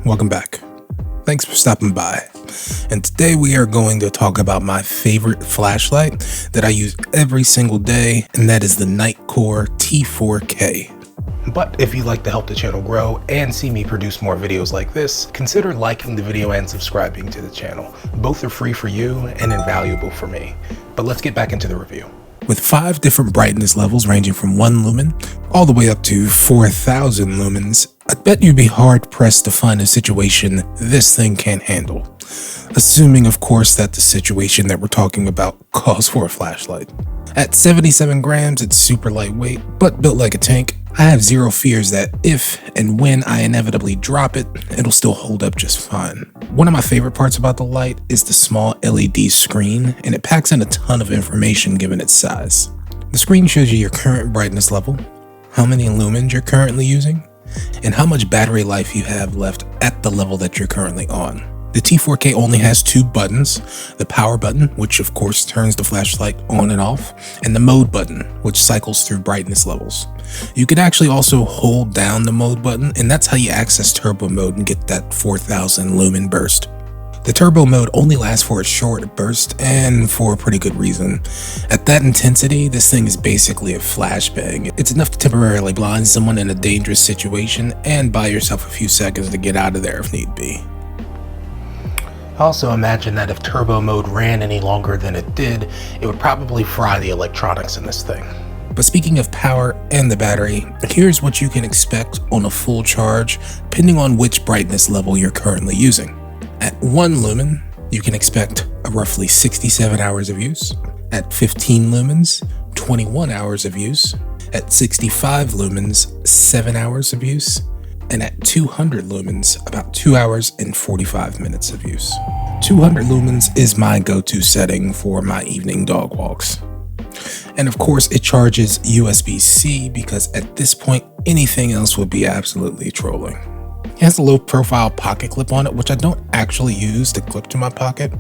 welcome back. Thanks for stopping by. And today we are going to talk about my favorite flashlight that I use every single day, and that is the Nitecore T4K. But if you'd like to help the channel grow and see me produce more videos like this, consider liking the video and subscribing to the channel. Both are free for you and invaluable for me. But let's get back into the review. With 5 different brightness levels ranging from 1 lumen all the way up to 4,000 lumens, I bet you'd be hard pressed to find a situation this thing can't handle. Assuming, of course, that the situation that we're talking about calls for a flashlight. At 77 grams, it's super lightweight, but built like a tank. I have zero fears that if and when I inevitably drop it, it'll still hold up just fine. One of my favorite parts about the light is the small LED screen, and it packs in a ton of information given its size. The screen shows you your current brightness level, how many lumens you're currently using, and how much battery life you have left at the level that you're currently on. The T4K only has 2 buttons, the power button, which of course turns the flashlight on and off, and the mode button, which cycles through brightness levels. You can actually also hold down the mode button, and that's how you access turbo mode and get that 4,000 lumen burst. The turbo mode only lasts for a short burst, and for a pretty good reason. At that intensity, this thing is basically a flashbang. It's enough to temporarily blind someone in a dangerous situation and buy yourself a few seconds to get out of there if need be. Also imagine that if turbo mode ran any longer than it did, it would probably fry the electronics in this thing. But speaking of power and the battery, here's what you can expect on a full charge, depending on which brightness level you're currently using. At 1 lumen, you can expect a roughly 67 hours of use. At 15 lumens, 21 hours of use. At 65 lumens, 7 hours of use. And at 200 lumens, about 2 hours and 45 minutes of use. 200 lumens is my go-to setting for my evening dog walks. And of course, it charges USB-C because at this point, anything else would be absolutely trolling. It has a low profile pocket clip on it, which I don't actually use to clip to my pocket,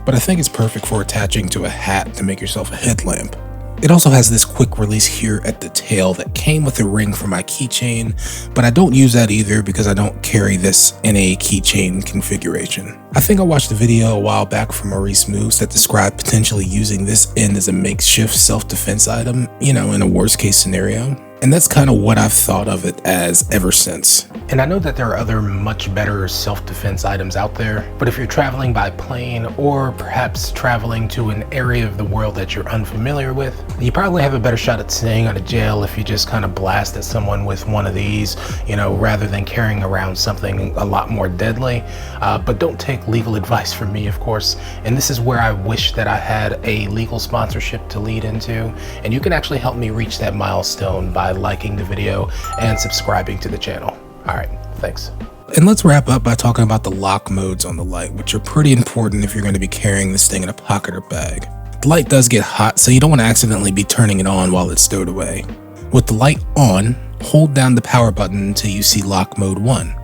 but I think it's perfect for attaching to a hat to make yourself a headlamp. It also has this quick release here at the tail that came with a ring for my keychain, but I don't use that either because I don't carry this in a keychain configuration. I think I watched a video a while back from Maurice Moose that described potentially using this end as a makeshift self-defense item, in a worst case scenario. And that's kind of what I've thought of it as ever since. And I know that there are other much better self-defense items out there, but if you're traveling by plane or perhaps traveling to an area of the world that you're unfamiliar with, you probably have a better shot at staying out of jail if you just kind of blast at someone with one of these, rather than carrying around something a lot more deadly. But don't take legal advice from me, of course. And this is where I wish that I had a legal sponsorship to lead into, and you can actually help me reach that milestone by liking the video and subscribing to the channel. All right, thanks. And let's wrap up by talking about the lock modes on the light, which are pretty important if you're going to be carrying this thing in a pocket or bag. The light does get hot, so you don't want to accidentally be turning it on while it's stowed away. With the light on, hold down the power button until you see lock mode 1.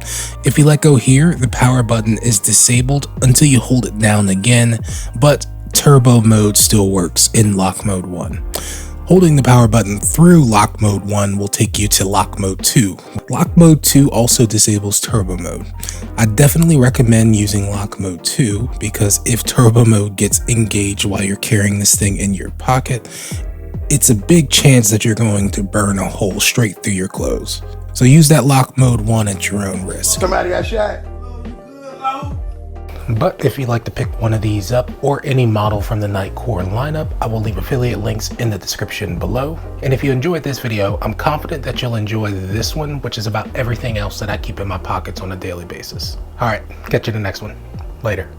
If you let go here, the power button is disabled until you hold it down again, but turbo mode still works in lock mode 1. Holding the power button through lock mode 1 will take you to lock mode 2. Lock mode 2 also disables turbo mode. I definitely recommend using lock mode 2 because if turbo mode gets engaged while you're carrying this thing in your pocket, it's a big chance that you're going to burn a hole straight through your clothes. So use that lock mode 1 at your own risk. Somebody got shot. But if you'd like to pick one of these up or any model from the Nitecore lineup, I will leave affiliate links in the description below. And if you enjoyed this video, I'm confident that you'll enjoy this one, which is about everything else that I keep in my pockets on a daily basis. All right, catch you in the next one. Later.